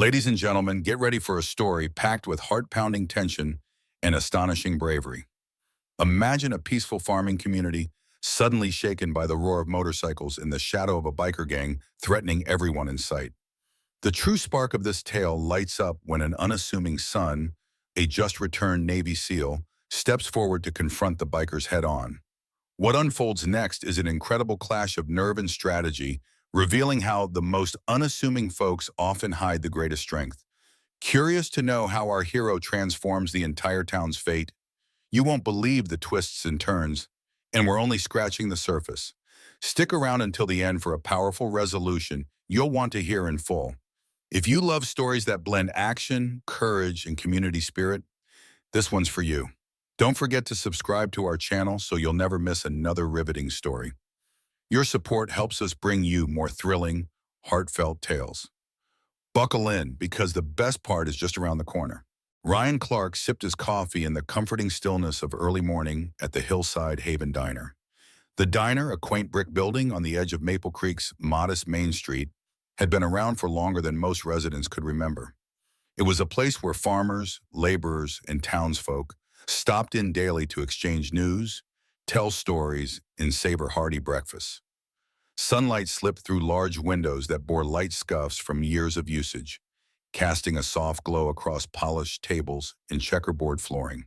Ladies and gentlemen, get ready for a story packed with heart-pounding tension and astonishing bravery. Imagine a peaceful farming community suddenly shaken by the roar of motorcycles in the shadow of a biker gang threatening everyone in sight. The true spark of this tale lights up when an unassuming son, a just-returned Navy SEAL, steps forward to confront the bikers head-on. What unfolds next is an incredible clash of nerve and strategy, revealing how the most unassuming folks often hide the greatest strength. Curious to know how our hero transforms the entire town's fate? You won't believe the twists and turns, and we're only scratching the surface. Stick around until the end for a powerful resolution you'll want to hear in full. If you love stories that blend action, courage, and community spirit, this one's for you. Don't forget to subscribe to our channel so you'll never miss another riveting story. Your support helps us bring you more thrilling, heartfelt tales. Buckle in, because the best part is just around the corner. Ryan Clark sipped his coffee in the comforting stillness of early morning at the Hillside Haven Diner. The diner, a quaint brick building on the edge of Maple Creek's modest Main Street, had been around for longer than most residents could remember. It was a place where farmers, laborers, and townsfolk stopped in daily to exchange news, tell stories, and savor hearty breakfasts. Sunlight slipped through large windows that bore light scuffs from years of usage, casting a soft glow across polished tables and checkerboard flooring.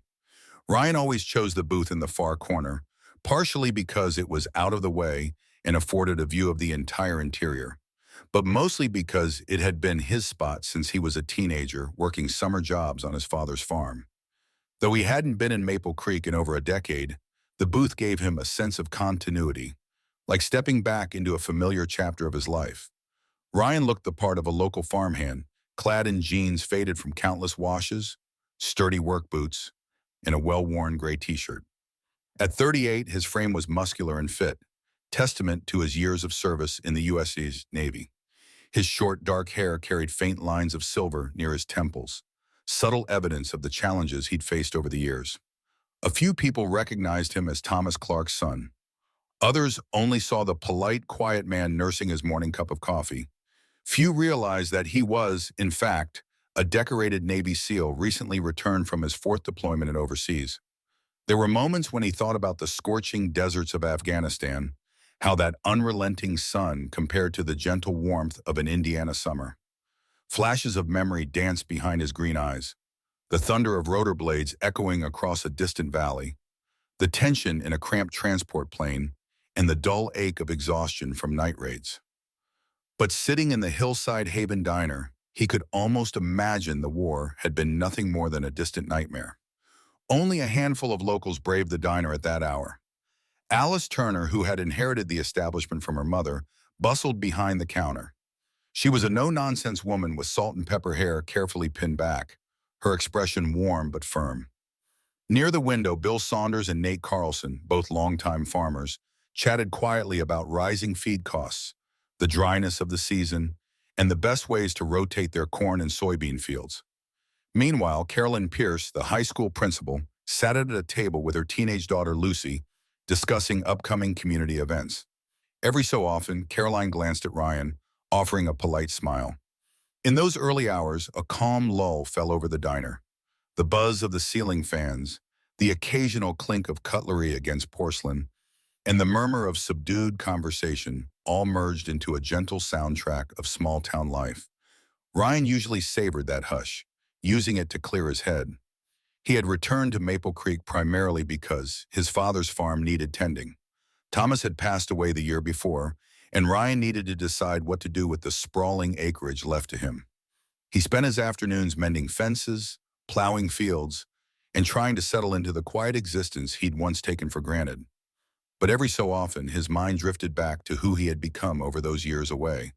Ryan always chose the booth in the far corner, partially because it was out of the way and afforded a view of the entire interior, but mostly because it had been his spot since he was a teenager working summer jobs on his father's farm. Though he hadn't been in Maple Creek in over a decade, the booth gave him a sense of continuity, like stepping back into a familiar chapter of his life. Ryan looked the part of a local farmhand, clad in jeans faded from countless washes, sturdy work boots, and a well-worn gray t-shirt. At 38, his frame was muscular and fit, testament to his years of service in the U.S. Navy. His short, dark hair carried faint lines of silver near his temples, subtle evidence of the challenges he'd faced over the years. A few people recognized him as Thomas Clark's son. Others only saw the polite, quiet man nursing his morning cup of coffee. Few realized that he was, in fact, a decorated Navy SEAL recently returned from his fourth deployment and overseas. There were moments when he thought about the scorching deserts of Afghanistan, how that unrelenting sun compared to the gentle warmth of an Indiana summer. Flashes of memory danced behind his green eyes, the thunder of rotor blades echoing across a distant valley, the tension in a cramped transport plane, and the dull ache of exhaustion from night raids. But sitting in the Hillside Haven Diner, he could almost imagine the war had been nothing more than a distant nightmare. Only a handful of locals braved the diner at that hour. Alice Turner, who had inherited the establishment from her mother, bustled behind the counter. She was a no-nonsense woman with salt and pepper hair carefully pinned back, her expression warm but firm. Near the window, Bill Saunders and Nate Carlson, both longtime farmers, chatted quietly about rising feed costs, the dryness of the season, and the best ways to rotate their corn and soybean fields. Meanwhile, Carolyn Pierce, the high school principal, sat at a table with her teenage daughter Lucy, discussing upcoming community events. Every so often, Caroline glanced at Ryan, offering a polite smile. In those early hours, a calm lull fell over the diner. The buzz of the ceiling fans, the occasional clink of cutlery against porcelain, and the murmur of subdued conversation all merged into a gentle soundtrack of small-town life. Ryan usually savored that hush, using it to clear his head. He had returned to Maple Creek primarily because his father's farm needed tending. Thomas had passed away the year before, and Ryan needed to decide what to do with the sprawling acreage left to him. He spent his afternoons mending fences, plowing fields, and trying to settle into the quiet existence he'd once taken for granted. But every so often, his mind drifted back to who he had become over those years away.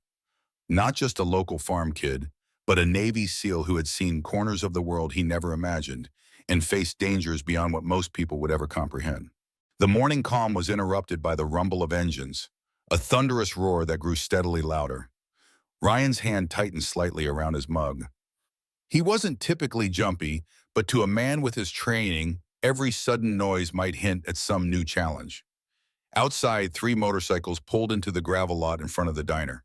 Not just a local farm kid, but a Navy SEAL who had seen corners of the world he never imagined and faced dangers beyond what most people would ever comprehend. The morning calm was interrupted by the rumble of engines, a thunderous roar that grew steadily louder. Ryan's hand tightened slightly around his mug. He wasn't typically jumpy, but to a man with his training, every sudden noise might hint at some new challenge. Outside, 3 motorcycles pulled into the gravel lot in front of the diner.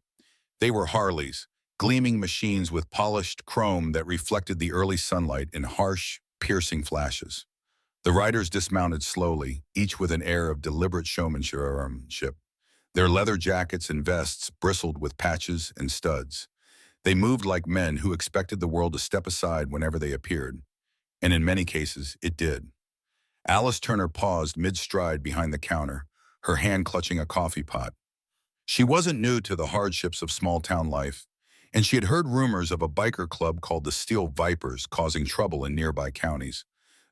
They were Harleys, gleaming machines with polished chrome that reflected the early sunlight in harsh, piercing flashes. The riders dismounted slowly, each with an air of deliberate showmanship. Their leather jackets and vests bristled with patches and studs. They moved like men who expected the world to step aside whenever they appeared, and in many cases, it did. Alice Turner paused mid-stride behind the counter, her hand clutching a coffee pot. She wasn't new to the hardships of small-town life, and she had heard rumors of a biker club called the Steel Vipers causing trouble in nearby counties.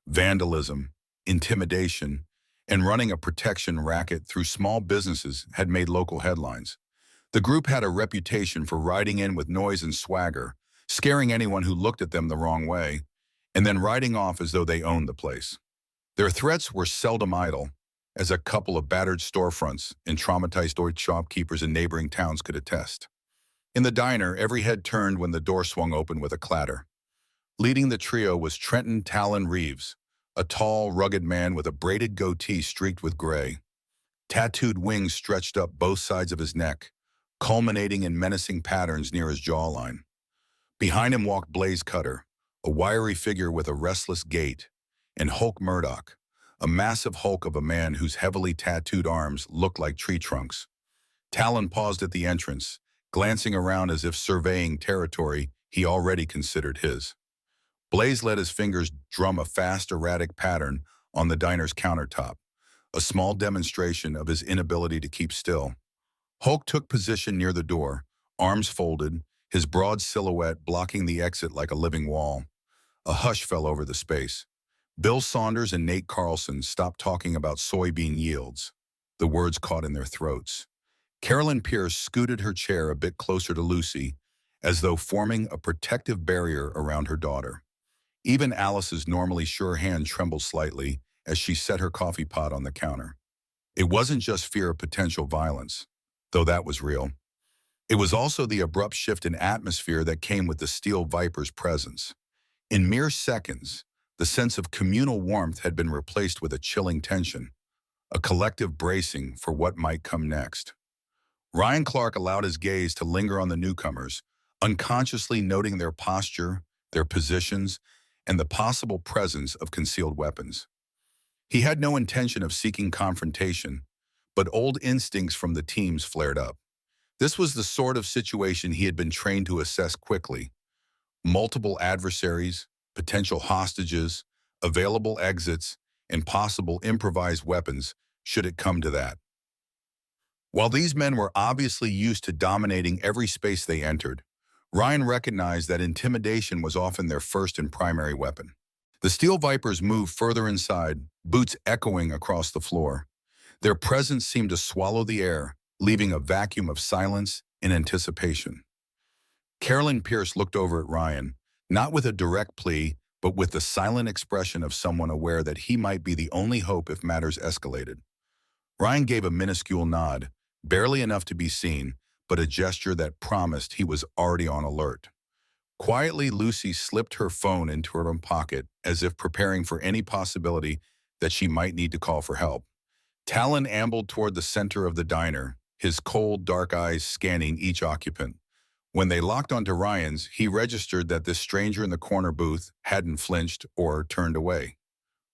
Vandalism, intimidation, and running a protection racket through small businesses had made local headlines. The group had a reputation for riding in with noise and swagger, scaring anyone who looked at them the wrong way, and then riding off as though they owned the place. Their threats were seldom idle, as a couple of battered storefronts and traumatized Deutsch shopkeepers in neighboring towns could attest. In the diner, every head turned when the door swung open with a clatter. Leading the trio was Trenton Talon Reeves, a tall, rugged man with a braided goatee streaked with gray. Tattooed wings stretched up both sides of his neck, culminating in menacing patterns near his jawline. Behind him walked Blaze Cutter, a wiry figure with a restless gait, and Hulk Murdoch, a massive hulk of a man whose heavily tattooed arms looked like tree trunks. Talon paused at the entrance, glancing around as if surveying territory he already considered his. Blaze let his fingers drum a fast, erratic pattern on the diner's countertop, a small demonstration of his inability to keep still. Hulk took position near the door, arms folded, his broad silhouette blocking the exit like a living wall. A hush fell over the space. Bill Saunders and Nate Carlson stopped talking about soybean yields. The words caught in their throats. Carolyn Pierce scooted her chair a bit closer to Lucy, as though forming a protective barrier around her daughter. Even Alice's normally sure hand trembled slightly as she set her coffee pot on the counter. It wasn't just fear of potential violence, though that was real. It was also the abrupt shift in atmosphere that came with the Steel Viper's presence. In mere seconds, the sense of communal warmth had been replaced with a chilling tension, a collective bracing for what might come next. Ryan Clark allowed his gaze to linger on the newcomers, unconsciously noting their posture, their positions, and the possible presence of concealed weapons. He had no intention of seeking confrontation, but old instincts from the teams flared up. This was the sort of situation he had been trained to assess quickly. Multiple adversaries, potential hostages, available exits, and possible improvised weapons should it come to that. While these men were obviously used to dominating every space they entered, Ryan recognized that intimidation was often their first and primary weapon. The Steel Vipers moved further inside, boots echoing across the floor. Their presence seemed to swallow the air, leaving a vacuum of silence and anticipation. Carolyn Pierce looked over at Ryan, not with a direct plea, but with the silent expression of someone aware that he might be the only hope if matters escalated. Ryan gave a minuscule nod, barely enough to be seen, but a gesture that promised he was already on alert. Quietly, Lucy slipped her phone into her own pocket, as if preparing for any possibility that she might need to call for help. Talon ambled toward the center of the diner, his cold, dark eyes scanning each occupant. When they locked onto Ryan's, he registered that this stranger in the corner booth hadn't flinched or turned away.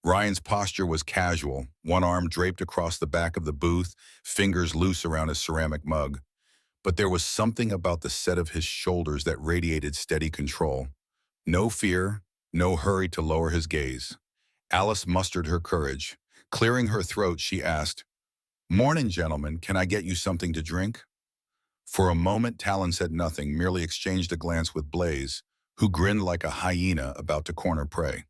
Ryan's posture was casual, one arm draped across the back of the booth, fingers loose around his ceramic mug. But there was something about the set of his shoulders that radiated steady control. No fear, no hurry to lower his gaze. Alice mustered her courage. Clearing her throat, she asked, "Morning, gentlemen, can I get you something to drink?" For a moment, Talon said nothing, merely exchanged a glance with Blaze, who grinned like a hyena about to corner prey.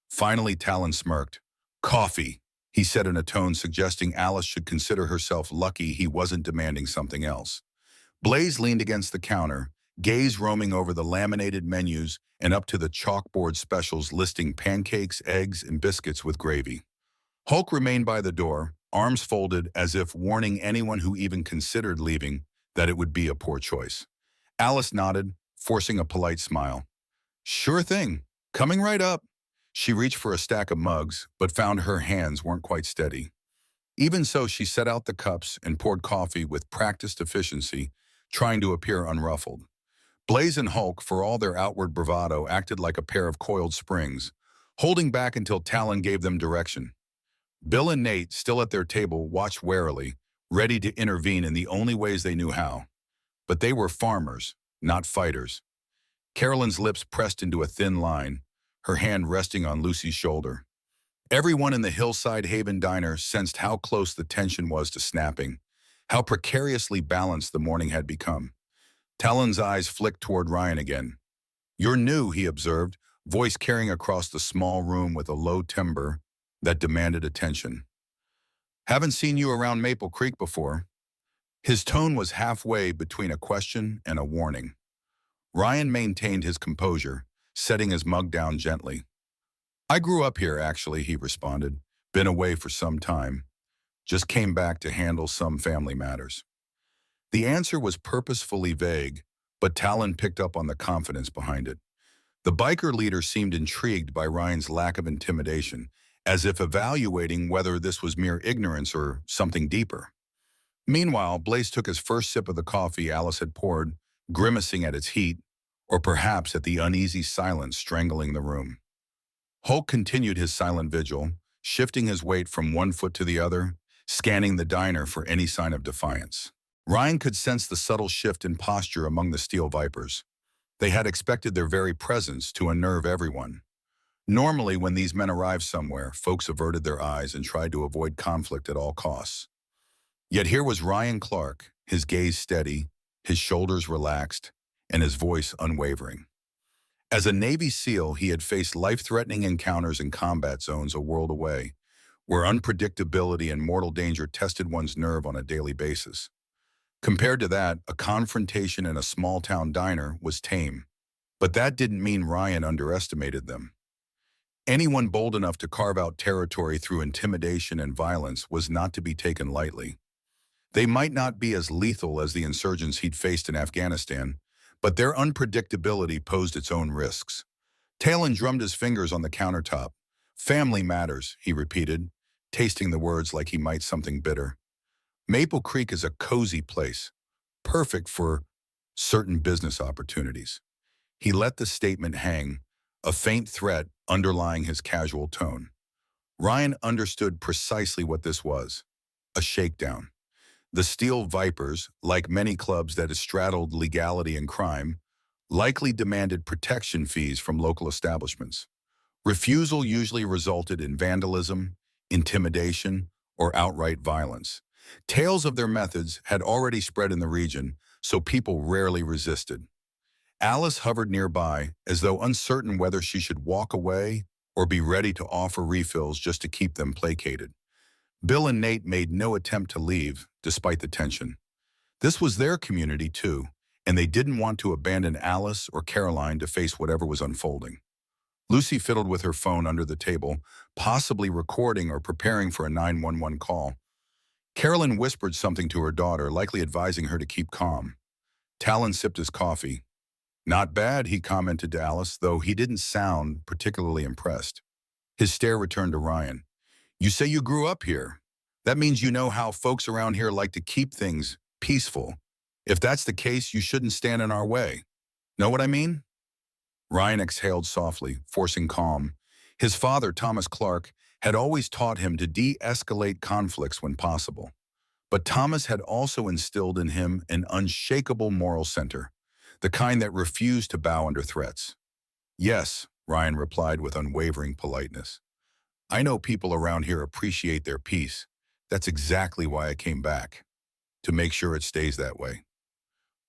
Finally, Talon smirked. "Coffee," he said in a tone suggesting Alice should consider herself lucky he wasn't demanding something else. Blaze leaned against the counter, gaze roaming over the laminated menus and up to the chalkboard specials listing pancakes, eggs, and biscuits with gravy. Hulk remained by the door, arms folded as if warning anyone who even considered leaving that it would be a poor choice. Alice nodded, forcing a polite smile. "Sure thing. Coming right up." She reached for a stack of mugs, but found her hands weren't quite steady. Even so, she set out the cups and poured coffee with practiced efficiency, trying to appear unruffled. Blaze and Hulk, for all their outward bravado, acted like a pair of coiled springs, holding back until Talon gave them direction. Bill and Nate, still at their table, watched warily, ready to intervene in the only ways they knew how. But they were farmers, not fighters. Carolyn's lips pressed into a thin line, her hand resting on Lucy's shoulder. Everyone in the Hillside Haven diner sensed how close the tension was to snapping, how precariously balanced the morning had become. Talon's eyes flicked toward Ryan again. "You're new," he observed, voice carrying across the small room with a low timbre that demanded attention. "Haven't seen you around Maple Creek before." His tone was halfway between a question and a warning. Ryan maintained his composure, setting his mug down gently. "I grew up here, actually," he responded. "Been away for some time. Just came back to handle some family matters." The answer was purposefully vague, but Talon picked up on the confidence behind it. The biker leader seemed intrigued by Ryan's lack of intimidation, as if evaluating whether this was mere ignorance or something deeper. Meanwhile, Blaze took his first sip of the coffee Alice had poured, grimacing at its heat, or perhaps at the uneasy silence strangling the room. Hulk continued his silent vigil, shifting his weight from one foot to the other, scanning the diner for any sign of defiance. Ryan could sense the subtle shift in posture among the Steel Vipers. They had expected their very presence to unnerve everyone. Normally, when these men arrived somewhere, folks averted their eyes and tried to avoid conflict at all costs. Yet here was Ryan Clark, his gaze steady, his shoulders relaxed, and his voice unwavering. As a Navy SEAL, he had faced life-threatening encounters in combat zones a world away, where unpredictability and mortal danger tested one's nerve on a daily basis. Compared to that, a confrontation in a small-town diner was tame. But that didn't mean Ryan underestimated them. Anyone bold enough to carve out territory through intimidation and violence was not to be taken lightly. They might not be as lethal as the insurgents he'd faced in Afghanistan, but their unpredictability posed its own risks. Talon drummed his fingers on the countertop. "Family matters," he repeated, tasting the words like he might something bitter. "Maple Creek is a cozy place, perfect for certain business opportunities." He let the statement hang, a faint threat underlying his casual tone. Ryan understood precisely what this was: a shakedown. The Steel Vipers, like many clubs that straddled legality and crime, likely demanded protection fees from local establishments. Refusal usually resulted in vandalism, intimidation, or outright violence. Tales of their methods had already spread in the region, so people rarely resisted. Alice hovered nearby, as though uncertain whether she should walk away or be ready to offer refills just to keep them placated. Bill and Nate made no attempt to leave, despite the tension. This was their community, too, and they didn't want to abandon Alice or Caroline to face whatever was unfolding. Lucy fiddled with her phone under the table, possibly recording or preparing for a 911 call. Carolyn whispered something to her daughter, likely advising her to keep calm. Talon sipped his coffee. "Not bad," he commented to Alice, though he didn't sound particularly impressed. His stare returned to Ryan. "You say you grew up here. That means you know how folks around here like to keep things peaceful. If that's the case, you shouldn't stand in our way. Know what I mean?" Ryan exhaled softly, forcing calm. His father, Thomas Clark, had always taught him to de-escalate conflicts when possible. But Thomas had also instilled in him an unshakable moral center, the kind that refused to bow under threats. "Yes," Ryan replied with unwavering politeness. "I know people around here appreciate their peace. That's exactly why I came back, to make sure it stays that way."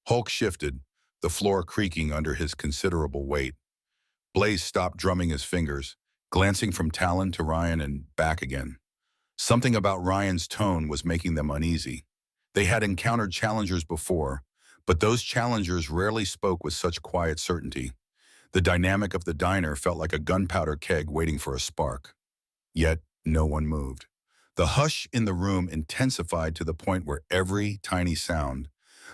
Hulk shifted, the floor creaking under his considerable weight. Blaze stopped drumming his fingers, glancing from Talon to Ryan and back again. Something about Ryan's tone was making them uneasy. They had encountered challengers before, but those challengers rarely spoke with such quiet certainty. The dynamic of the diner felt like a gunpowder keg waiting for a spark. Yet no one moved. The hush in the room intensified to the point where every tiny sound,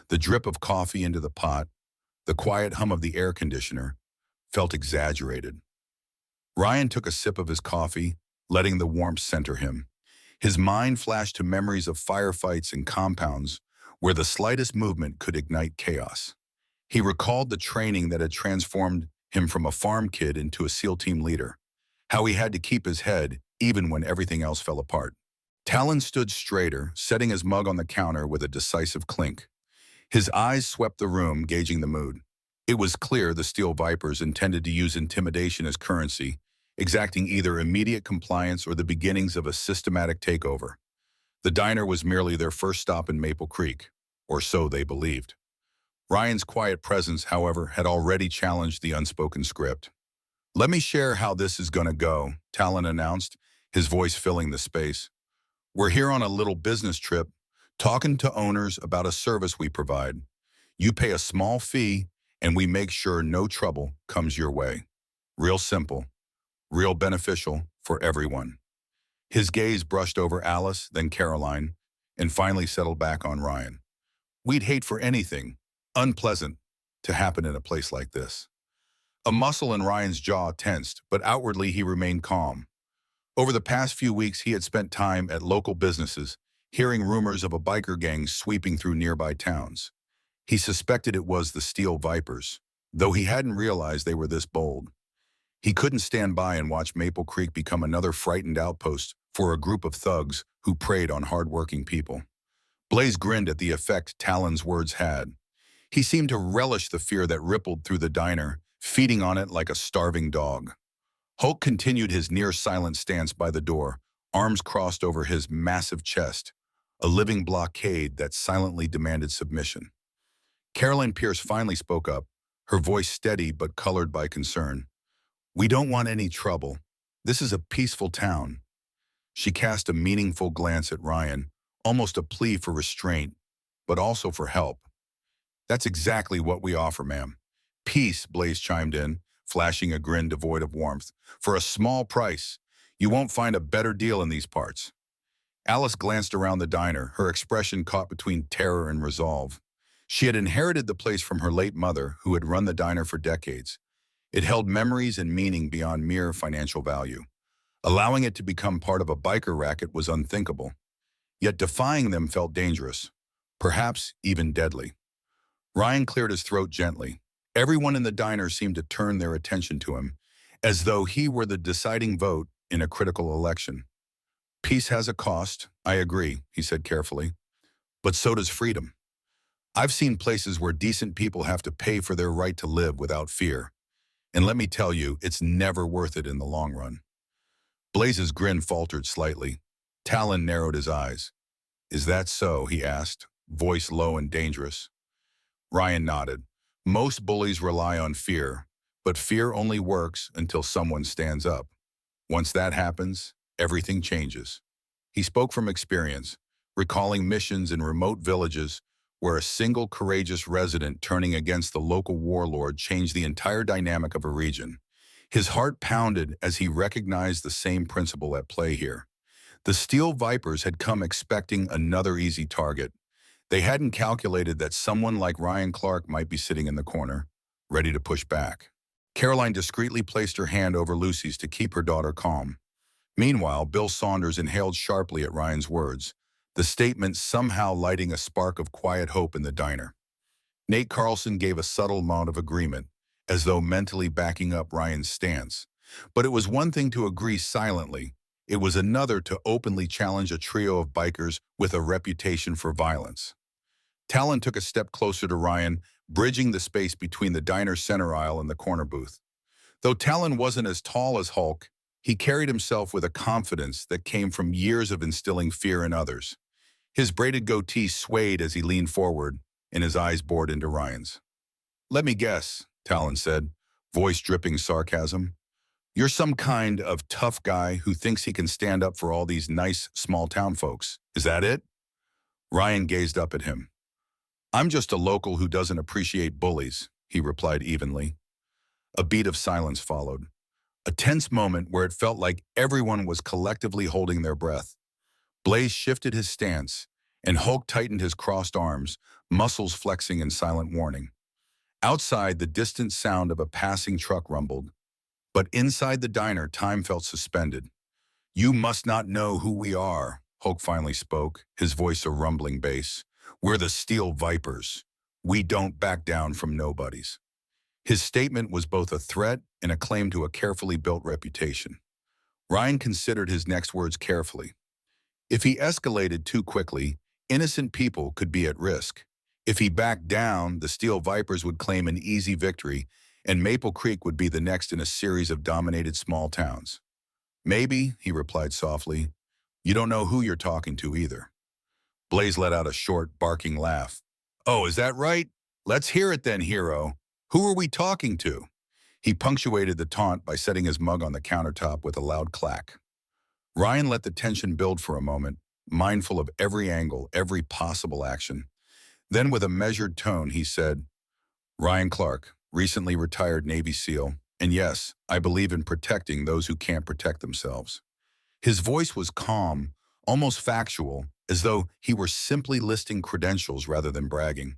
the drip of coffee into the pot, the quiet hum of the air conditioner, felt exaggerated. Ryan took a sip of his coffee, letting the warmth center him. His mind flashed to memories of firefights and compounds where the slightest movement could ignite chaos. He recalled the training that had transformed him from a farm kid into a SEAL team leader, how he had to keep his head even when everything else fell apart. Talon stood straighter, setting his mug on the counter with a decisive clink. His eyes swept the room, gauging the mood. It was clear the Steel Vipers intended to use intimidation as currency, exacting either immediate compliance or the beginnings of a systematic takeover. The diner was merely their first stop in Maple Creek, or so they believed. Ryan's quiet presence, however, had already challenged the unspoken script. "Let me share how this is gonna go," Talon announced, his voice filling the space. "We're here on a little business trip, talking to owners about a service we provide. You pay a small fee, and we make sure no trouble comes your way. Real simple, real beneficial for everyone." His gaze brushed over Alice, then Caroline, and finally settled back on Ryan. "We'd hate for anything unpleasant to happen in a place like this." A muscle in Ryan's jaw tensed, but outwardly he remained calm. Over the past few weeks, he had spent time at local businesses, hearing rumors of a biker gang sweeping through nearby towns. He suspected it was the Steel Vipers, though he hadn't realized they were this bold. He couldn't stand by and watch Maple Creek become another frightened outpost for a group of thugs who preyed on hardworking people. Blaze grinned at the effect Talon's words had. He seemed to relish the fear that rippled through the diner, feeding on it like a starving dog. Hulk continued his near-silent stance by the door, arms crossed over his massive chest, a living blockade that silently demanded submission. Caroline Pierce finally spoke up, her voice steady but colored by concern. "We don't want any trouble. This is a peaceful town." She cast a meaningful glance at Ryan, almost a plea for restraint, but also for help. "That's exactly what we offer, ma'am." "Peace," Blaze chimed in, flashing a grin devoid of warmth. "For a small price. You won't find a better deal in these parts." Alice glanced around the diner, her expression caught between terror and resolve. She had inherited the place from her late mother, who had run the diner for decades. It held memories and meaning beyond mere financial value. Allowing it to become part of a biker racket was unthinkable. Yet defying them felt dangerous, perhaps even deadly. Ryan cleared his throat gently. Everyone in the diner seemed to turn their attention to him, as though he were the deciding vote in a critical election. "Peace has a cost, I agree," he said carefully. "But so does freedom. I've seen places where decent people have to pay for their right to live without fear. And let me tell you, it's never worth it in the long run." Blaze's grin faltered slightly. Talon narrowed his eyes. "Is that so?" he asked, voice low and dangerous. Ryan nodded. "Most bullies rely on fear, but fear only works until someone stands up. Once that happens, everything changes." He spoke from experience, recalling missions in remote villages where a single courageous resident turning against the local warlord changed the entire dynamic of a region. His heart pounded as he recognized the same principle at play here. The Steel Vipers had come expecting another easy target. They hadn't calculated that someone like Ryan Clark might be sitting in the corner, ready to push back. Caroline discreetly placed her hand over Lucy's to keep her daughter calm. Meanwhile, Bill Saunders inhaled sharply at Ryan's words, the statement somehow lighting a spark of quiet hope in the diner. Nate Carlson gave a subtle nod of agreement, as though mentally backing up Ryan's stance. But it was one thing to agree silently. It was another to openly challenge a trio of bikers with a reputation for violence. Talon took a step closer to Ryan, bridging the space between the diner's center aisle and the corner booth. Though Talon wasn't as tall as Hulk, he carried himself with a confidence that came from years of instilling fear in others. His braided goatee swayed as he leaned forward, and his eyes bored into Ryan's. "Let me guess," Talon said, voice dripping sarcasm. "You're some kind of tough guy who thinks he can stand up for all these nice, small-town folks. Is that it?" Ryan gazed up at him. "I'm just a local who doesn't appreciate bullies," he replied evenly. A beat of silence followed, a tense moment where it felt like everyone was collectively holding their breath. Blaze shifted his stance, and Hulk tightened his crossed arms, muscles flexing in silent warning. Outside, the distant sound of a passing truck rumbled. But inside the diner, time felt suspended. "You must not know who we are," Hulk finally spoke, his voice a rumbling bass. "We're the Steel Vipers. We don't back down from nobodies. His statement was both a threat and a claim to a carefully built reputation. Ryan considered his next words carefully. If he escalated too quickly, innocent people could be at risk. If he backed down, the Steel Vipers would claim an easy victory, and Maple Creek would be the next in a series of dominated small towns. Maybe, he replied softly, you don't know who you're talking to either. Blaze let out a short, barking laugh. Oh, is that right? Let's hear it then, hero. Who are we talking to? He punctuated the taunt by setting his mug on the countertop with a loud clack. Ryan let the tension build for a moment, mindful of every angle, every possible action. Then with a measured tone, he said, Ryan Clark, recently retired Navy SEAL, and yes, I believe in protecting those who can't protect themselves. His voice was calm, almost factual, as though he were simply listing credentials rather than bragging.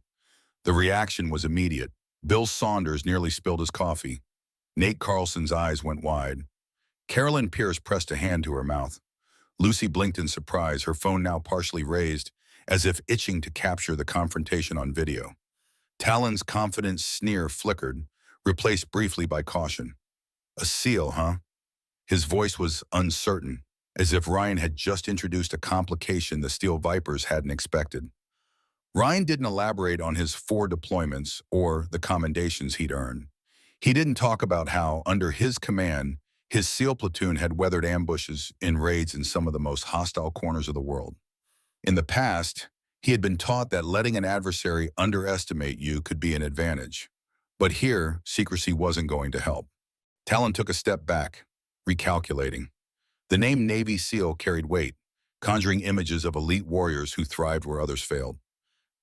The reaction was immediate. Bill Saunders nearly spilled his coffee. Nate Carlson's eyes went wide. Carolyn Pierce pressed a hand to her mouth. Lucy blinked in surprise, her phone now partially raised, as if itching to capture the confrontation on video. Talon's confident sneer flickered, replaced briefly by caution. A SEAL, huh? His voice was uncertain, as if Ryan had just introduced a complication the Steel Vipers hadn't expected. Ryan didn't elaborate on his 4 deployments or the commendations he'd earned. He didn't talk about how, under his command, his SEAL platoon had weathered ambushes in raids in some of the most hostile corners of the world. In the past, he had been taught that letting an adversary underestimate you could be an advantage. But here, secrecy wasn't going to help. Talon took a step back, recalculating. The name Navy SEAL carried weight, conjuring images of elite warriors who thrived where others failed.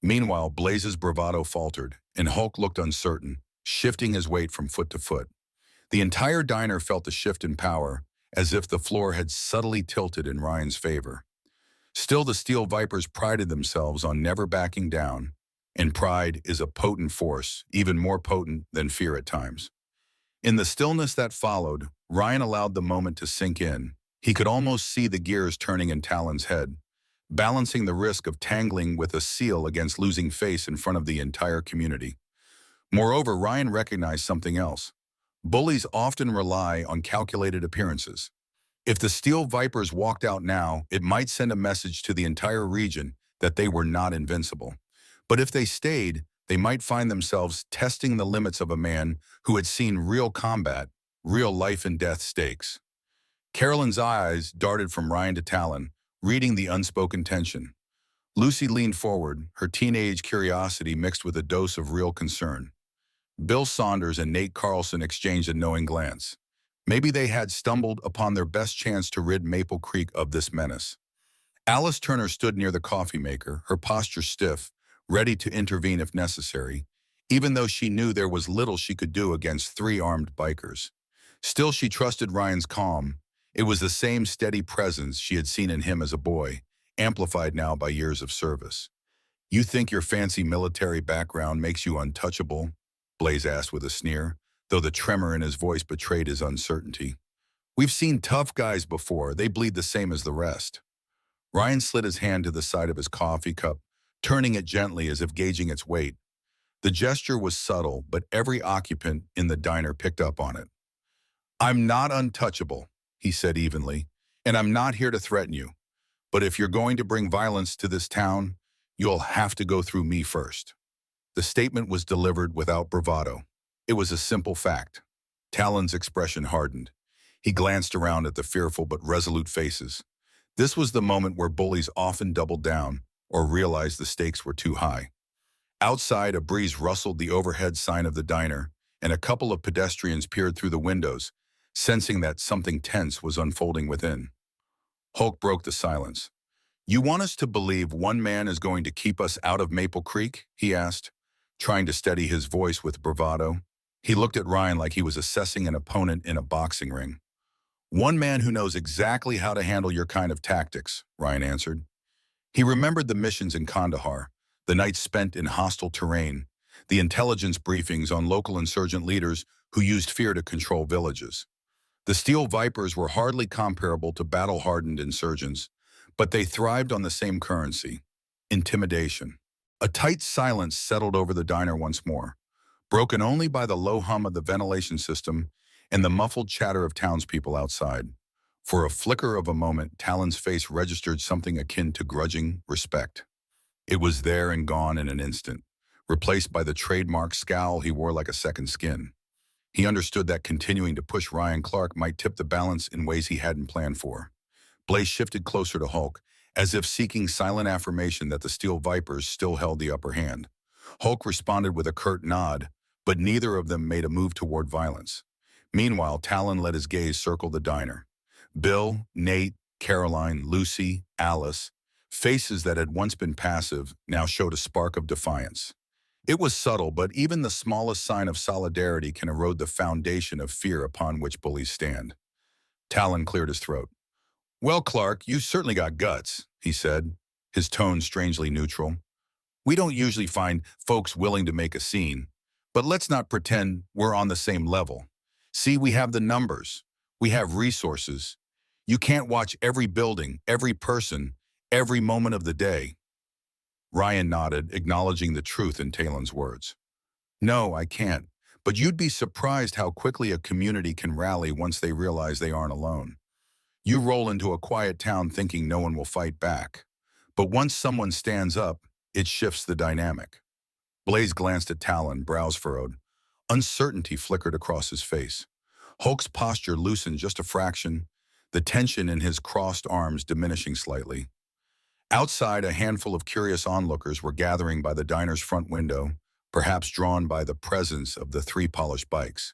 Meanwhile, Blaze's bravado faltered, and Hulk looked uncertain, shifting his weight from foot to foot. The entire diner felt the shift in power, as if the floor had subtly tilted in Ryan's favor. Still, the Steel Vipers prided themselves on never backing down, and pride is a potent force, even more potent than fear at times. In the stillness that followed, Ryan allowed the moment to sink in. He could almost see the gears turning in Talon's head, balancing the risk of tangling with a SEAL against losing face in front of the entire community. Moreover, Ryan recognized something else. Bullies often rely on calculated appearances. If the Steel Vipers walked out now, it might send a message to the entire region that they were not invincible. But if they stayed, they might find themselves testing the limits of a man who had seen real combat, real life and death stakes. Carolyn's eyes darted from Ryan to Talon, reading the unspoken tension. Lucy leaned forward, her teenage curiosity mixed with a dose of real concern. Bill Saunders and Nate Carlson exchanged a knowing glance. Maybe they had stumbled upon their best chance to rid Maple Creek of this menace. Alice Turner stood near the coffee maker, her posture stiff, ready to intervene if necessary, even though she knew there was little she could do against 3 armed bikers. Still, she trusted Ryan's calm. It was the same steady presence she had seen in him as a boy, amplified now by years of service. You think your fancy military background makes you untouchable? Blaze asked with a sneer, though the tremor in his voice betrayed his uncertainty. We've seen tough guys before. They bleed the same as the rest. Ryan slid his hand to the side of his coffee cup, turning it gently as if gauging its weight. The gesture was subtle, but every occupant in the diner picked up on it. I'm not untouchable, he said evenly, and I'm not here to threaten you. But if you're going to bring violence to this town, you'll have to go through me first. The statement was delivered without bravado. It was a simple fact. Talon's expression hardened. He glanced around at the fearful but resolute faces. This was the moment where bullies often doubled down or realized the stakes were too high. Outside, a breeze rustled the overhead sign of the diner, and a couple of pedestrians peered through the windows, sensing that something tense was unfolding within. Hulk broke the silence. You want us to believe one man is going to keep us out of Maple Creek? He asked, trying to steady his voice with bravado. He looked at Ryan like he was assessing an opponent in a boxing ring. One man who knows exactly how to handle your kind of tactics, Ryan answered. He remembered the missions in Kandahar, the nights spent in hostile terrain, the intelligence briefings on local insurgent leaders who used fear to control villages. The Steel Vipers were hardly comparable to battle-hardened insurgents, but they thrived on the same currency, intimidation. A tight silence settled over the diner once more, broken only by the low hum of the ventilation system and the muffled chatter of townspeople outside. For a flicker of a moment, Talon's face registered something akin to grudging respect. It was there and gone in an instant, replaced by the trademark scowl he wore like a second skin. He understood that continuing to push Ryan Clark might tip the balance in ways he hadn't planned for. Blaze shifted closer to Hulk, as if seeking silent affirmation that the Steel Vipers still held the upper hand. Hulk responded with a curt nod, but neither of them made a move toward violence. Meanwhile, Talon let his gaze circle the diner. Bill, Nate, Caroline, Lucy, Alice, faces that had once been passive, now showed a spark of defiance. It was subtle, but even the smallest sign of solidarity can erode the foundation of fear upon which bullies stand. Talon cleared his throat. "Well, Clark, you certainly got guts," he said, his tone strangely neutral. "We don't usually find folks willing to make a scene, but let's not pretend we're on the same level. See, we have the numbers. We have resources. You can't watch every building, every person, every moment of the day." Ryan nodded, acknowledging the truth in Talon's words. "No, I can't, but you'd be surprised how quickly a community can rally once they realize they aren't alone. You roll into a quiet town thinking no one will fight back. But once someone stands up, it shifts the dynamic." Blaze glanced at Talon, brows furrowed. Uncertainty flickered across his face. Hulk's posture loosened just a fraction, the tension in his crossed arms diminishing slightly. Outside, a handful of curious onlookers were gathering by the diner's front window, perhaps drawn by the presence of the three polished bikes.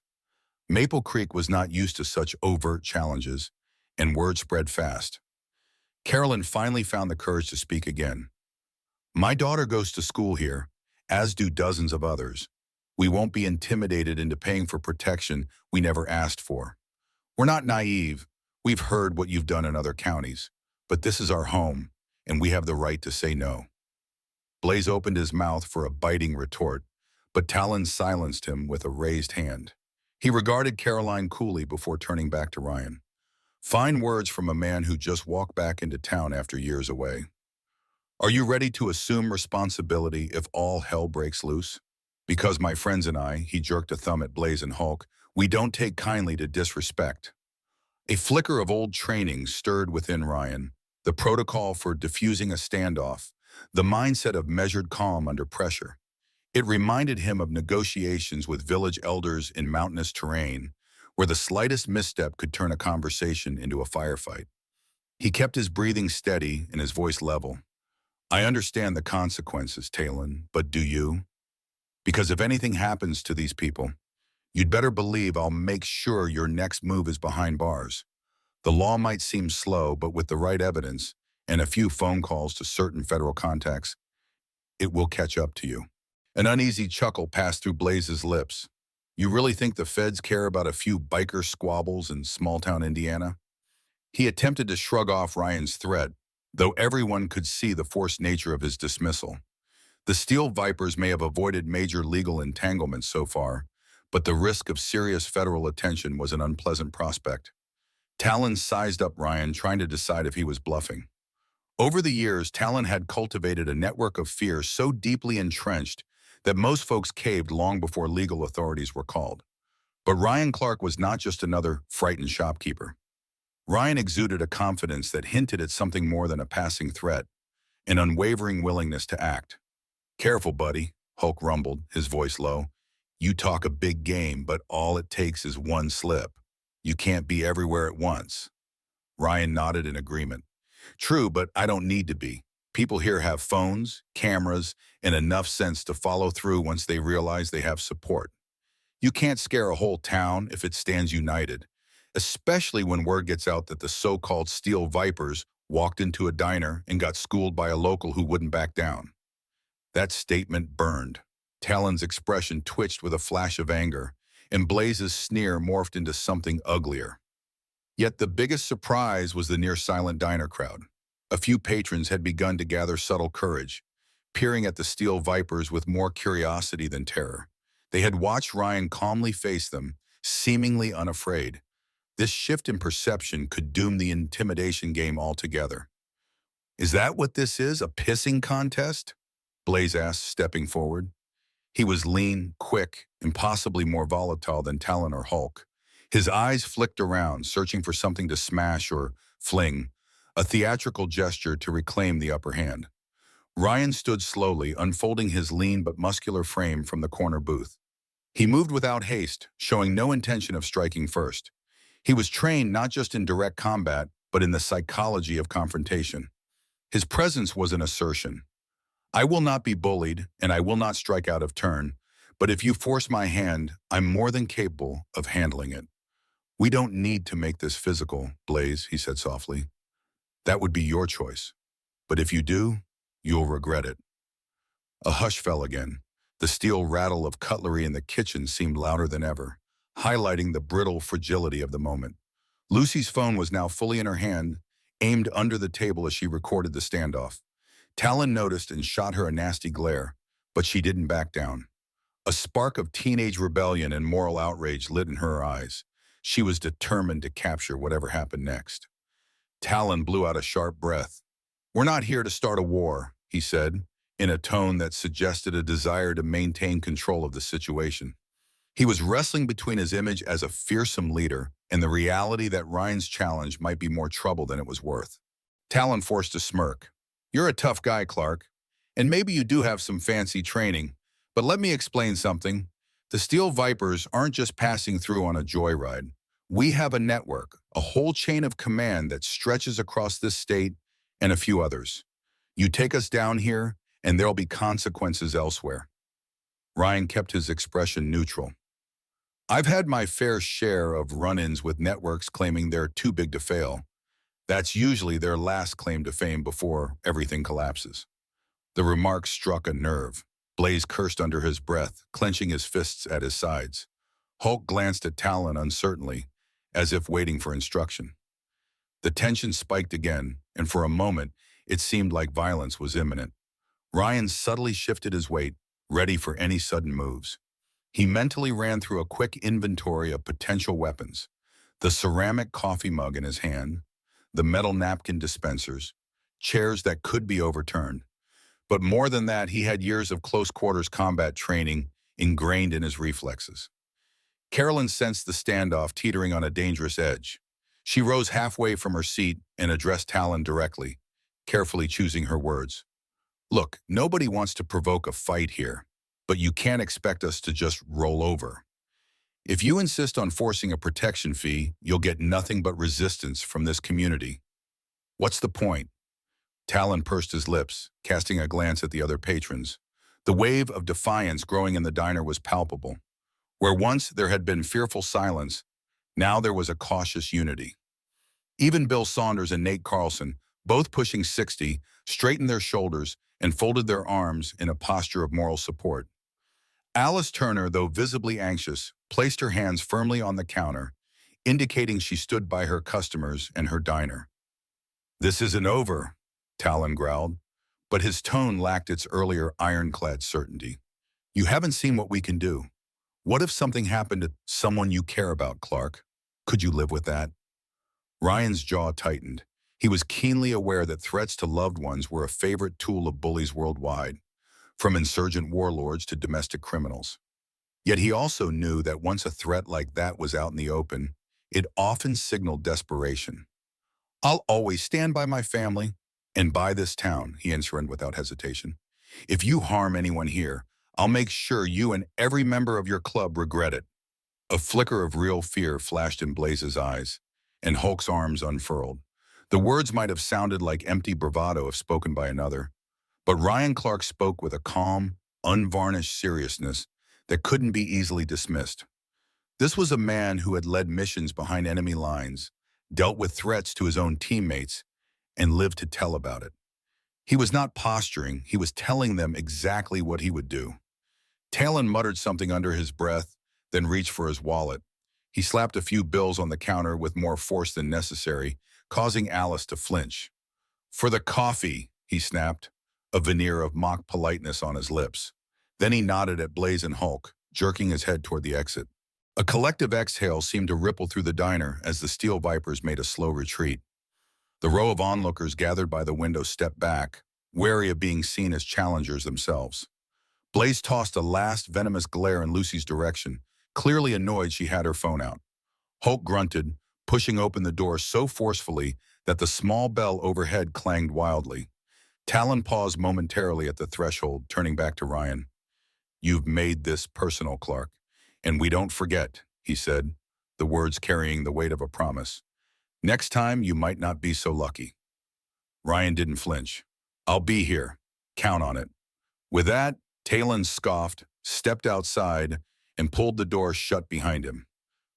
Maple Creek was not used to such overt challenges, and word spread fast. Carolyn finally found the courage to speak again. "My daughter goes to school here, as do dozens of others. We won't be intimidated into paying for protection we never asked for. We're not naive. We've heard what you've done in other counties. But this is our home, and we have the right to say no." Blaze opened his mouth for a biting retort, but Talon silenced him with a raised hand. He regarded Caroline coolly before turning back to Ryan. Fine words from a man who just walked back into town after years away. "Are you ready to assume responsibility if all hell breaks loose? Because my friends and I," he jerked a thumb at Blaze and Hulk, "we don't take kindly to disrespect." A flicker of old training stirred within Ryan, the protocol for diffusing a standoff, the mindset of measured calm under pressure. It reminded him of negotiations with village elders in mountainous terrain, where the slightest misstep could turn a conversation into a firefight. He kept his breathing steady and his voice level. "I understand the consequences, Talon, but do you? Because if anything happens to these people, you'd better believe I'll make sure your next move is behind bars. The law might seem slow, but with the right evidence and a few phone calls to certain federal contacts, it will catch up to you." An uneasy chuckle passed through Blaze's lips. "You really think the feds care about a few biker squabbles in small-town Indiana?" He attempted to shrug off Ryan's threat, though everyone could see the forced nature of his dismissal. The Steel Vipers may have avoided major legal entanglements so far, but the risk of serious federal attention was an unpleasant prospect. Talon sized up Ryan, trying to decide if he was bluffing. Over the years, Talon had cultivated a network of fear so deeply entrenched that most folks caved long before legal authorities were called. But Ryan Clark was not just another frightened shopkeeper. Ryan exuded a confidence that hinted at something more than a passing threat, an unwavering willingness to act. "Careful, buddy," Hulk rumbled, his voice low. "You talk a big game, but all it takes is one slip. You can't be everywhere at once." Ryan nodded in agreement. "True, but I don't need to be. People here have phones, cameras, and enough sense to follow through once they realize they have support. You can't scare a whole town if it stands united, especially when word gets out that the so-called Steel Vipers walked into a diner and got schooled by a local who wouldn't back down." That statement burned. Talon's expression twitched with a flash of anger, and Blaze's sneer morphed into something uglier. Yet the biggest surprise was the near-silent diner crowd. A few patrons had begun to gather subtle courage, peering at the Steel Vipers with more curiosity than terror. They had watched Ryan calmly face them, seemingly unafraid. This shift in perception could doom the intimidation game altogether. "Is that what this is, a pissing contest?" Blaze asked, stepping forward. He was lean, quick, and possibly more volatile than Talon or Hulk. His eyes flicked around, searching for something to smash or fling, a theatrical gesture to reclaim the upper hand. Ryan stood slowly, unfolding his lean but muscular frame from the corner booth. He moved without haste, showing no intention of striking first. He was trained not just in direct combat, but in the psychology of confrontation. His presence was an assertion. I will not be bullied, and I will not strike out of turn, but if you force my hand, I'm more than capable of handling it. We don't need to make this physical, Blaze, he said softly. That would be your choice. But if you do, you'll regret it. A hush fell again. The steel rattle of cutlery in the kitchen seemed louder than ever, highlighting the brittle fragility of the moment. Lucy's phone was now fully in her hand, aimed under the table as she recorded the standoff. Talon noticed and shot her a nasty glare, but she didn't back down. A spark of teenage rebellion and moral outrage lit in her eyes. She was determined to capture whatever happened next. Talon blew out a sharp breath. We're not here to start a war, he said, in a tone that suggested a desire to maintain control of the situation. He was wrestling between his image as a fearsome leader and the reality that Ryan's challenge might be more trouble than it was worth. Talon forced a smirk. You're a tough guy, Clark, and maybe you do have some fancy training, but let me explain something. The Steel Vipers aren't just passing through on a joyride. We have a network, a whole chain of command that stretches across this state and a few others. You take us down here, and there'll be consequences elsewhere. Ryan kept his expression neutral. I've had my fair share of run-ins with networks claiming they're too big to fail. That's usually their last claim to fame before everything collapses. The remark struck a nerve. Blaze cursed under his breath, clenching his fists at his sides. Hulk glanced at Talon uncertainly, as if waiting for instruction. The tension spiked again, and for a moment, it seemed like violence was imminent. Ryan subtly shifted his weight, ready for any sudden moves. He mentally ran through a quick inventory of potential weapons. The ceramic coffee mug in his hand, the metal napkin dispensers, chairs that could be overturned. But more than that, he had years of close-quarters combat training ingrained in his reflexes. Carolyn sensed the standoff teetering on a dangerous edge. She rose halfway from her seat and addressed Talon directly, carefully choosing her words. Look, nobody wants to provoke a fight here, but you can't expect us to just roll over. If you insist on forcing a protection fee, you'll get nothing but resistance from this community. What's the point? Talon pursed his lips, casting a glance at the other patrons. The wave of defiance growing in the diner was palpable. Where once there had been fearful silence, now there was a cautious unity. Even Bill Saunders and Nate Carlson, both pushing 60, straightened their shoulders and folded their arms in a posture of moral support. Alice Turner, though visibly anxious, placed her hands firmly on the counter, indicating she stood by her customers and her diner. This isn't over, Talon growled, but his tone lacked its earlier ironclad certainty. You haven't seen what we can do. What if something happened to someone you care about, Clark? Could you live with that? Ryan's jaw tightened. He was keenly aware that threats to loved ones were a favorite tool of bullies worldwide, from insurgent warlords to domestic criminals. Yet he also knew that once a threat like that was out in the open, it often signaled desperation. I'll always stand by my family and by this town, he answered without hesitation. If you harm anyone here, I'll make sure you and every member of your club regret it. A flicker of real fear flashed in Blaze's eyes, and Hulk's arms unfurled. The words might have sounded like empty bravado if spoken by another, but Ryan Clark spoke with a calm, unvarnished seriousness that couldn't be easily dismissed. This was a man who had led missions behind enemy lines, dealt with threats to his own teammates, and lived to tell about it. He was not posturing, he was telling them exactly what he would do. Talon muttered something under his breath, then reached for his wallet. He slapped a few bills on the counter with more force than necessary, causing Alice to flinch. For the coffee, he snapped, a veneer of mock politeness on his lips. Then he nodded at Blaze and Hulk, jerking his head toward the exit. A collective exhale seemed to ripple through the diner as the Steel Vipers made a slow retreat. The row of onlookers gathered by the window stepped back, wary of being seen as challengers themselves. Blaze tossed a last venomous glare in Lucy's direction, clearly annoyed she had her phone out. Hulk grunted, pushing open the door so forcefully that the small bell overhead clanged wildly. Talon paused momentarily at the threshold, turning back to Ryan. "You've made this personal, Clark. And we don't forget," he said, the words carrying the weight of a promise. "Next time, you might not be so lucky." Ryan didn't flinch. "I'll be here. Count on it." With that, Talon scoffed, stepped outside, and pulled the door shut behind him.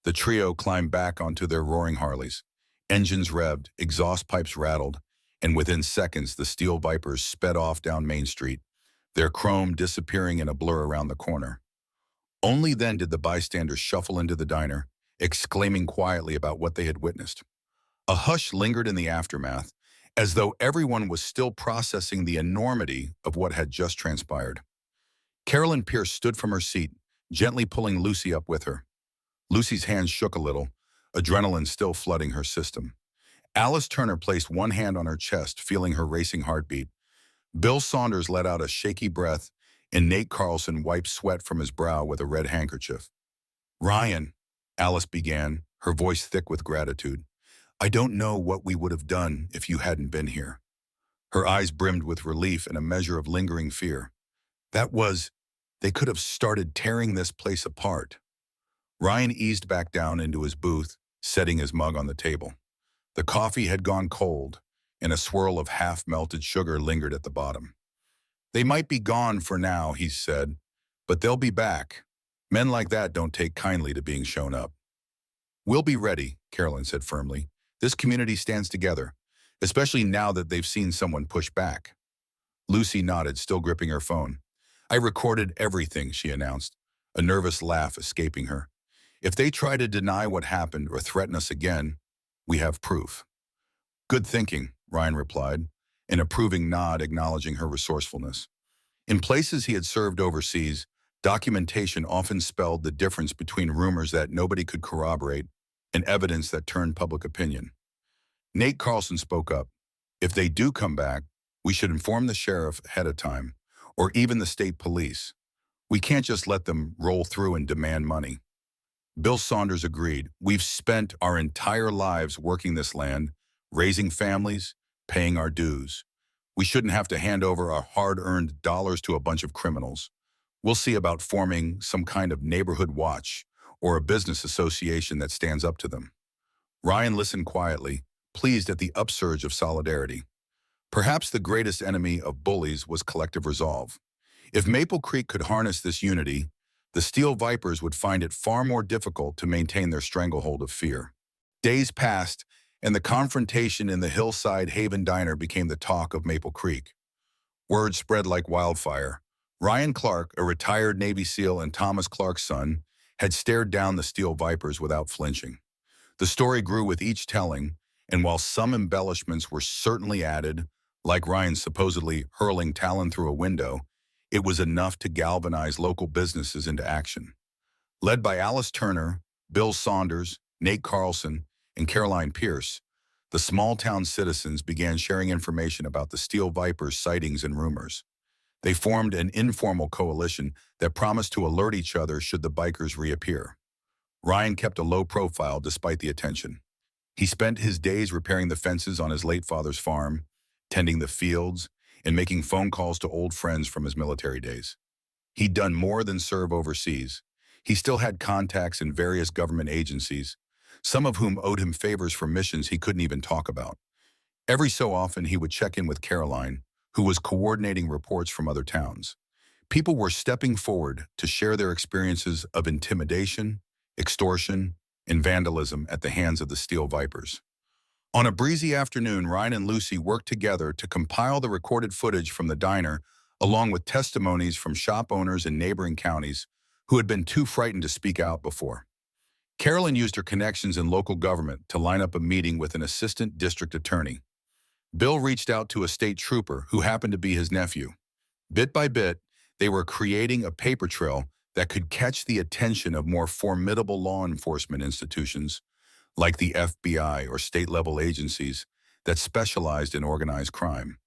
The trio climbed back onto their roaring Harleys. Engines revved, exhaust pipes rattled, and within seconds the steel Vipers sped off down Main Street, their chrome disappearing in a blur around the corner. Only then did the bystanders shuffle into the diner, exclaiming quietly about what they had witnessed. A hush lingered in the aftermath, as though everyone was still processing the enormity of what had just transpired. Carolyn Pierce stood from her seat, gently pulling Lucy up with her. Lucy's hands shook a little, adrenaline still flooding her system. Alice Turner placed one hand on her chest, feeling her racing heartbeat. Bill Saunders let out a shaky breath, and Nate Carlson wiped sweat from his brow with a red handkerchief. "Ryan," Alice began, her voice thick with gratitude, "I don't know what we would have done if you hadn't been here." Her eyes brimmed with relief and a measure of lingering fear. They could have started tearing this place apart. Ryan eased back down into his booth, setting his mug on the table. The coffee had gone cold, and a swirl of half-melted sugar lingered at the bottom. "They might be gone for now," he said, "but they'll be back. Men like that don't take kindly to being shown up." "We'll be ready," Carolyn said firmly. "This community stands together, especially now that they've seen someone push back." Lucy nodded, still gripping her phone. "I recorded everything," she announced, a nervous laugh escaping her. "If they try to deny what happened or threaten us again, we have proof." "Good thinking," Ryan replied, an approving nod acknowledging her resourcefulness. In places he had served overseas, documentation often spelled the difference between rumors that nobody could corroborate and evidence that turned public opinion. Nate Carlson spoke up. "If they do come back, we should inform the sheriff ahead of time, or even the state police. We can't just let them roll through and demand money." Bill Saunders agreed. "We've spent our entire lives working this land, raising families, paying our dues. We shouldn't have to hand over our hard-earned dollars to a bunch of criminals. We'll see about forming some kind of neighborhood watch or a business association that stands up to them." Ryan listened quietly, pleased at the upsurge of solidarity. Perhaps the greatest enemy of bullies was collective resolve. If Maple Creek could harness this unity, the Steel Vipers would find it far more difficult to maintain their stranglehold of fear. Days passed, and the confrontation in the Hillside Haven Diner became the talk of Maple Creek. Word spread like wildfire. Ryan Clark, a retired Navy SEAL and Thomas Clark's son, had stared down the Steel Vipers without flinching. The story grew with each telling, and while some embellishments were certainly added, like Ryan supposedly hurling Talon through a window, it was enough to galvanize local businesses into action. Led by Alice Turner, Bill Saunders, Nate Carlson, and Caroline Pierce, the small-town citizens began sharing information about the Steel Vipers' sightings and rumors. They formed an informal coalition that promised to alert each other should the bikers reappear. Ryan kept a low profile despite the attention. He spent his days repairing the fences on his late father's farm, tending the fields, and making phone calls to old friends from his military days. He'd done more than serve overseas. He still had contacts in various government agencies, some of whom owed him favors for missions he couldn't even talk about. Every so often, he would check in with Caroline, who was coordinating reports from other towns. People were stepping forward to share their experiences of intimidation, extortion, and vandalism at the hands of the Steel Vipers. On a breezy afternoon, Ryan and Lucy worked together to compile the recorded footage from the diner, along with testimonies from shop owners in neighboring counties who had been too frightened to speak out before. Carolyn used her connections in local government to line up a meeting with an assistant district attorney. Bill reached out to a state trooper who happened to be his nephew. Bit by bit, they were creating a paper trail that could catch the attention of more formidable law enforcement institutions like the FBI or state-level agencies that specialized in organized crime.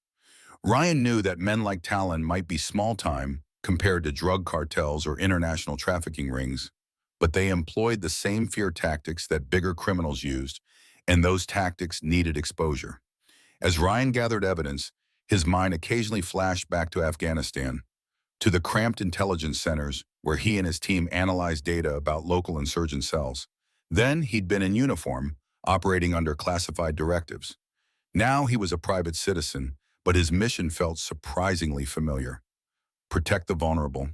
Ryan knew that men like Talon might be small-time compared to drug cartels or international trafficking rings, but they employed the same fear tactics that bigger criminals used, and those tactics needed exposure. As Ryan gathered evidence, his mind occasionally flashed back to Afghanistan, to the cramped intelligence centers where he and his team analyzed data about local insurgent cells. Then he'd been in uniform, operating under classified directives. Now he was a private citizen, but his mission felt surprisingly familiar. Protect the vulnerable,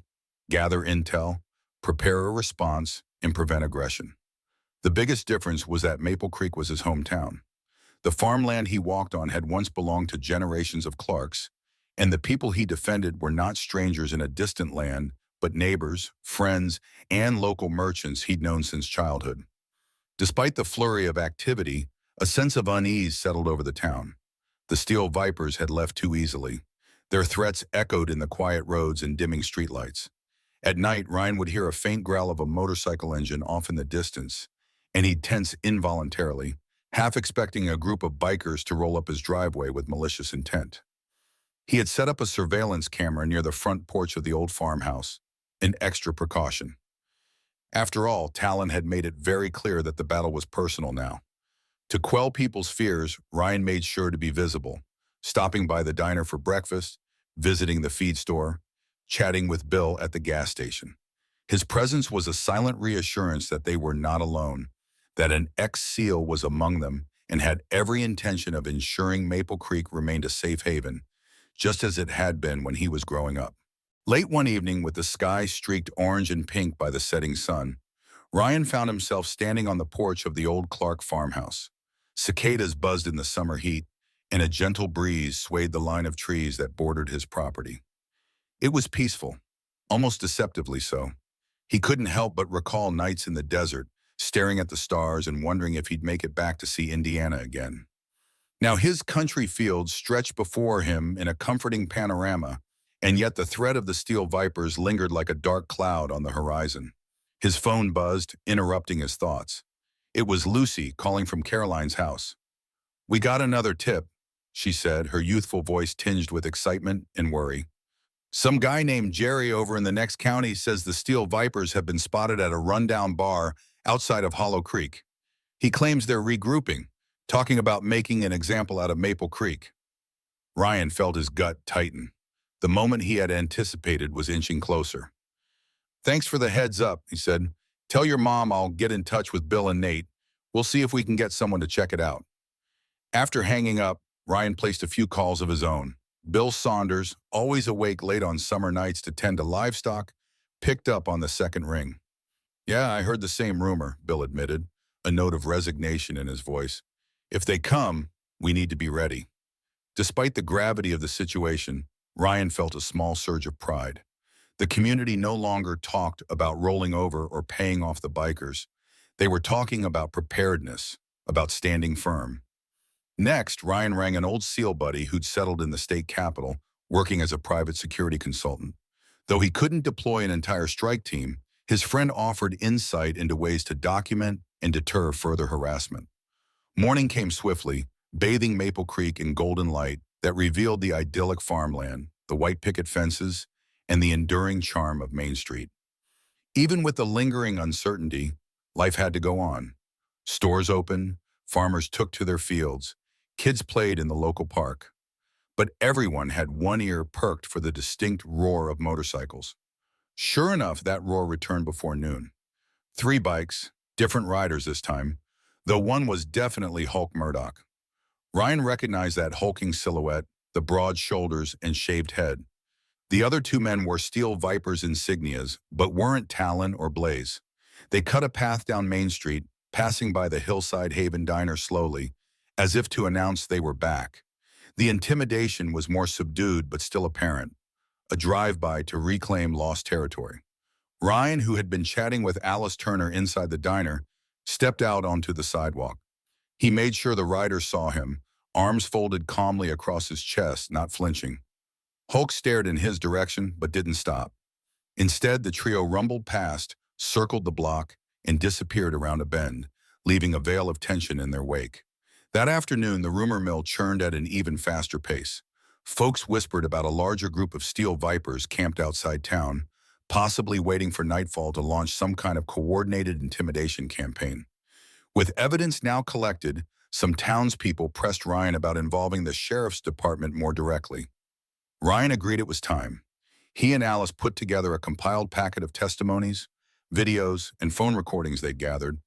gather intel, prepare a response, and prevent aggression. The biggest difference was that Maple Creek was his hometown. The farmland he walked on had once belonged to generations of Clarks, and the people he defended were not strangers in a distant land, but neighbors, friends, and local merchants he'd known since childhood. Despite the flurry of activity, a sense of unease settled over the town. The Steel Vipers had left too easily. Their threats echoed in the quiet roads and dimming streetlights. At night, Ryan would hear a faint growl of a motorcycle engine off in the distance, and he'd tense involuntarily, half expecting a group of bikers to roll up his driveway with malicious intent. He had set up a surveillance camera near the front porch of the old farmhouse, an extra precaution. After all, Talon had made it very clear that the battle was personal now. To quell people's fears, Ryan made sure to be visible, stopping by the diner for breakfast, visiting the feed store, chatting with Bill at the gas station. His presence was a silent reassurance that they were not alone, that an ex-SEAL was among them and had every intention of ensuring Maple Creek remained a safe haven, just as it had been when he was growing up. Late one evening, with the sky streaked orange and pink by the setting sun, Ryan found himself standing on the porch of the old Clark farmhouse. Cicadas buzzed in the summer heat, and a gentle breeze swayed the line of trees that bordered his property. It was peaceful, almost deceptively so. He couldn't help but recall nights in the desert, staring at the stars and wondering if he'd make it back to see Indiana again. Now his country fields stretched before him in a comforting panorama, and yet the threat of the Steel Vipers lingered like a dark cloud on the horizon. His phone buzzed, interrupting his thoughts. It was Lucy calling from Caroline's house. "We got another tip," she said, her youthful voice tinged with excitement and worry. "Some guy named Jerry over in the next county says the Steel Vipers have been spotted at a rundown bar outside of Hollow Creek. He claims they're regrouping, talking about making an example out of Maple Creek." Ryan felt his gut tighten. The moment he had anticipated was inching closer. "Thanks for the heads up," he said. "Tell your mom I'll get in touch with Bill and Nate. We'll see if we can get someone to check it out." After hanging up, Ryan placed a few calls of his own. Bill Saunders, always awake late on summer nights to tend to livestock, picked up on the second ring. "Yeah, I heard the same rumor," Bill admitted, a note of resignation in his voice. "If they come, we need to be ready." Despite the gravity of the situation, Ryan felt a small surge of pride. The community no longer talked about rolling over or paying off the bikers. They were talking about preparedness, about standing firm. Next, Ryan rang an old SEAL buddy who'd settled in the state capitol, working as a private security consultant. Though he couldn't deploy an entire strike team, his friend offered insight into ways to document and deter further harassment. Morning came swiftly, bathing Maple Creek in golden light that revealed the idyllic farmland, the white picket fences, and the enduring charm of Main Street. Even with the lingering uncertainty, life had to go on. Stores opened, farmers took to their fields, kids played in the local park. But everyone had one ear perked for the distinct roar of motorcycles. Sure enough, that roar returned before noon. 3 bikes, different riders this time, though one was definitely Hulk Murdoch. Ryan recognized that hulking silhouette, the broad shoulders and shaved head. The other 2 men wore Steel Vipers insignias, but weren't Talon or Blaze. They cut a path down Main Street, passing by the Hillside Haven Diner slowly, as if to announce they were back. The intimidation was more subdued but still apparent, a drive-by to reclaim lost territory. Ryan, who had been chatting with Alice Turner inside the diner, stepped out onto the sidewalk. He made sure the riders saw him, arms folded calmly across his chest, not flinching. Hulk stared in his direction but didn't stop. Instead, the trio rumbled past, circled the block, and disappeared around a bend, leaving a veil of tension in their wake. That afternoon, the rumor mill churned at an even faster pace. Folks whispered about a larger group of steel vipers camped outside town, possibly waiting for nightfall to launch some kind of coordinated intimidation campaign. With evidence now collected, some townspeople pressed Ryan about involving the sheriff's department more directly. Ryan agreed it was time. He and Alice put together a compiled packet of testimonies, videos, and phone recordings they'd gathered,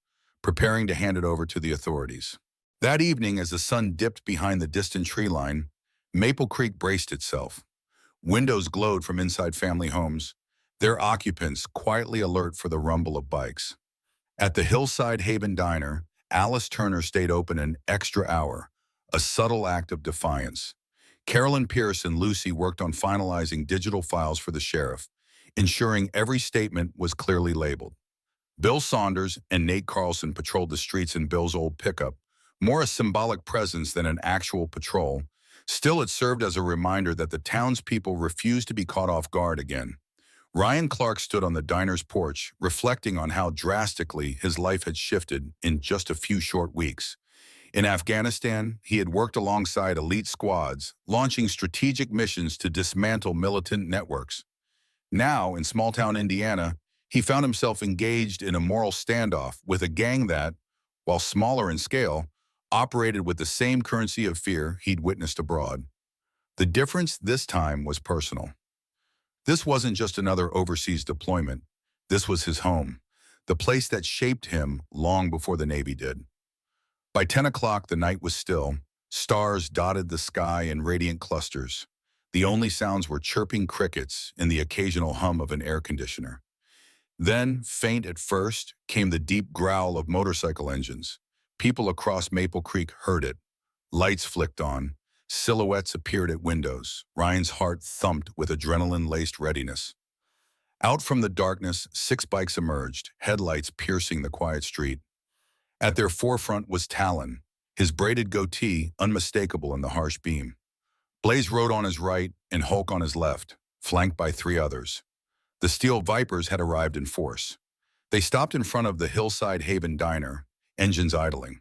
preparing to hand it over to the authorities. That evening, as the sun dipped behind the distant tree line, Maple Creek braced itself. Windows glowed from inside family homes, their occupants quietly alert for the rumble of bikes. At the Hillside Haven Diner, Alice Turner stayed open an extra hour, a subtle act of defiance. Carolyn Pierce and Lucy worked on finalizing digital files for the sheriff, ensuring every statement was clearly labeled. Bill Saunders and Nate Carlson patrolled the streets in Bill's old pickup, more a symbolic presence than an actual patrol. Still, it served as a reminder that the townspeople refused to be caught off guard again. Ryan Clark stood on the diner's porch, reflecting on how drastically his life had shifted in just a few short weeks. In Afghanistan, he had worked alongside elite squads, launching strategic missions to dismantle militant networks. Now, in small-town Indiana, he found himself engaged in a moral standoff with a gang that, while smaller in scale, operated with the same currency of fear he'd witnessed abroad. The difference this time was personal. This wasn't just another overseas deployment. This was his home, the place that shaped him long before the Navy did. By 10 o'clock, the night was still. Stars dotted the sky in radiant clusters. The only sounds were chirping crickets and the occasional hum of an air conditioner. Then, faint at first, came the deep growl of motorcycle engines. People across Maple Creek heard it. Lights flicked on. Silhouettes appeared at windows. Ryan's heart thumped with adrenaline-laced readiness. Out from the darkness, 6 bikes emerged, headlights piercing the quiet street. At their forefront was Talon, his braided goatee unmistakable in the harsh beam. Blaze rode on his right and Hulk on his left, flanked by 3 others. The Steel Vipers had arrived in force. They stopped in front of the Hillside Haven Diner, engines idling.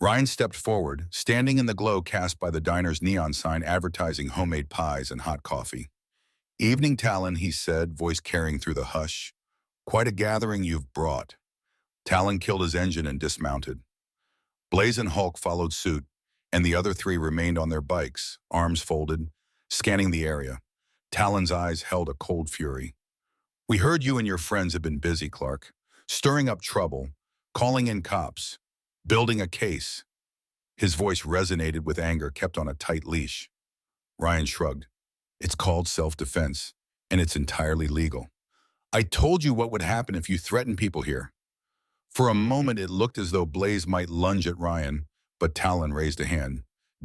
Ryan stepped forward, standing in the glow cast by the diner's neon sign advertising homemade pies and hot coffee. "Evening, Talon," he said, voice carrying through the hush. "Quite a gathering you've brought." Talon killed his engine and dismounted. Blaze and Hulk followed suit, and the other 3 remained on their bikes, arms folded, scanning the area. Talon's eyes held a cold fury. "We heard you and your friends have been busy, Clark, stirring up trouble, calling in cops, building a case." His voice resonated with anger kept on a tight leash. Ryan shrugged. "It's called self-defense, and it's entirely legal. I told you what would happen if you threatened people here." For a moment, it looked as though Blaze might lunge at Ryan, but Talon raised a hand.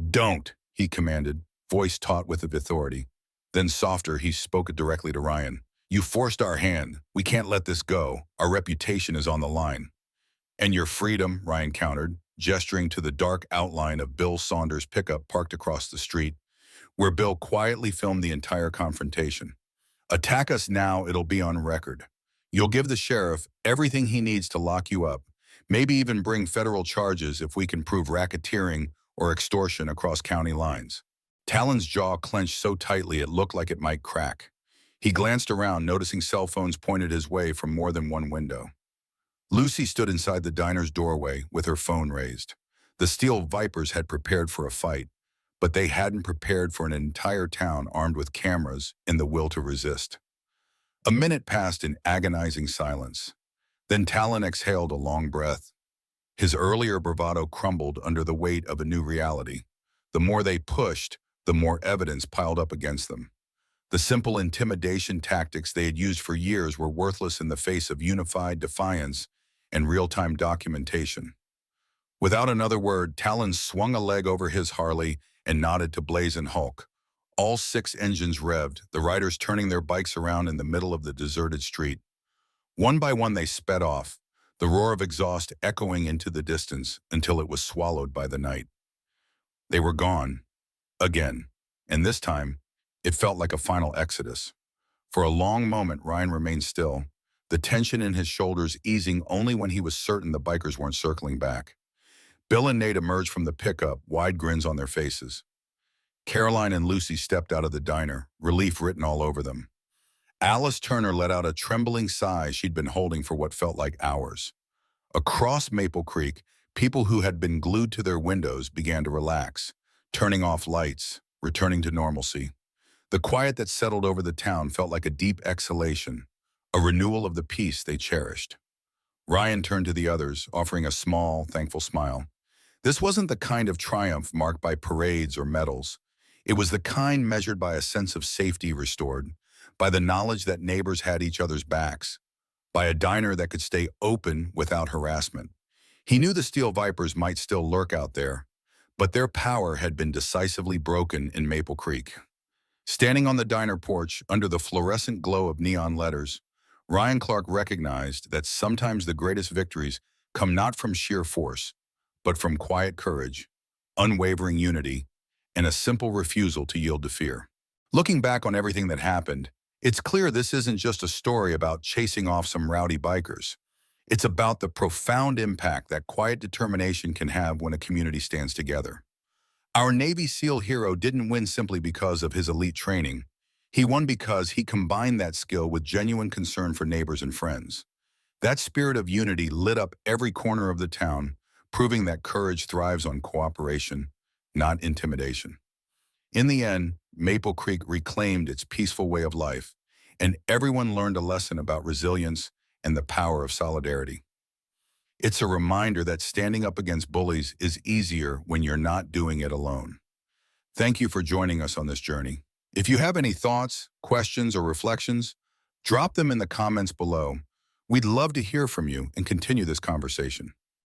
"Don't," he commanded, voice taut with authority. Then softer, he spoke it directly to Ryan. "You forced our hand. We can't let this go. Our reputation is on the line." "And your freedom," Ryan countered, gesturing to the dark outline of Bill Saunders' pickup parked across the street, where Bill quietly filmed the entire confrontation. "Attack us now, it'll be on record. You'll give the sheriff everything he needs to lock you up, maybe even bring federal charges if we can prove racketeering or extortion across county lines." Talon's jaw clenched so tightly it looked like it might crack. He glanced around, noticing cell phones pointed his way from more than one window. Lucy stood inside the diner's doorway with her phone raised. The Steel Vipers had prepared for a fight, but they hadn't prepared for an entire town armed with cameras and the will to resist. A minute passed in agonizing silence. Then Talon exhaled a long breath. His earlier bravado crumbled under the weight of a new reality. The more they pushed, the more evidence piled up against them. The simple intimidation tactics they had used for years were worthless in the face of unified defiance and real-time documentation. Without another word, Talon swung a leg over his Harley and nodded to Blaze and Hulk. All 6 engines revved, the riders turning their bikes around in the middle of the deserted street. One by one they sped off, the roar of exhaust echoing into the distance until it was swallowed by the night. They were gone. Again. And this time, it felt like a final exodus. For a long moment, Ryan remained still, the tension in his shoulders easing only when he was certain the bikers weren't circling back. Bill and Nate emerged from the pickup, wide grins on their faces. Caroline and Lucy stepped out of the diner, relief written all over them. Alice Turner let out a trembling sigh she'd been holding for what felt like hours. Across Maple Creek, people who had been glued to their windows began to relax, turning off lights, returning to normalcy. The quiet that settled over the town felt like a deep exhalation, a renewal of the peace they cherished. Ryan turned to the others, offering a small, thankful smile. This wasn't the kind of triumph marked by parades or medals. It was the kind measured by a sense of safety restored, by the knowledge that neighbors had each other's backs, by a diner that could stay open without harassment. He knew the Steel Vipers might still lurk out there, but their power had been decisively broken in Maple Creek. Standing on the diner porch under the fluorescent glow of neon letters, Ryan Clark recognized that sometimes the greatest victories come not from sheer force, but from quiet courage, unwavering unity, and a simple refusal to yield to fear. Looking back on everything that happened, it's clear this isn't just a story about chasing off some rowdy bikers. It's about the profound impact that quiet determination can have when a community stands together. Our Navy SEAL hero didn't win simply because of his elite training. He won because he combined that skill with genuine concern for neighbors and friends. That spirit of unity lit up every corner of the town, proving that courage thrives on cooperation, not intimidation. In the end, Maple Creek reclaimed its peaceful way of life, and everyone learned a lesson about resilience and the power of solidarity. It's a reminder that standing up against bullies is easier when you're not doing it alone. Thank you for joining us on this journey. If you have any thoughts, questions, or reflections, drop them in the comments below. We'd love to hear from you and continue this conversation.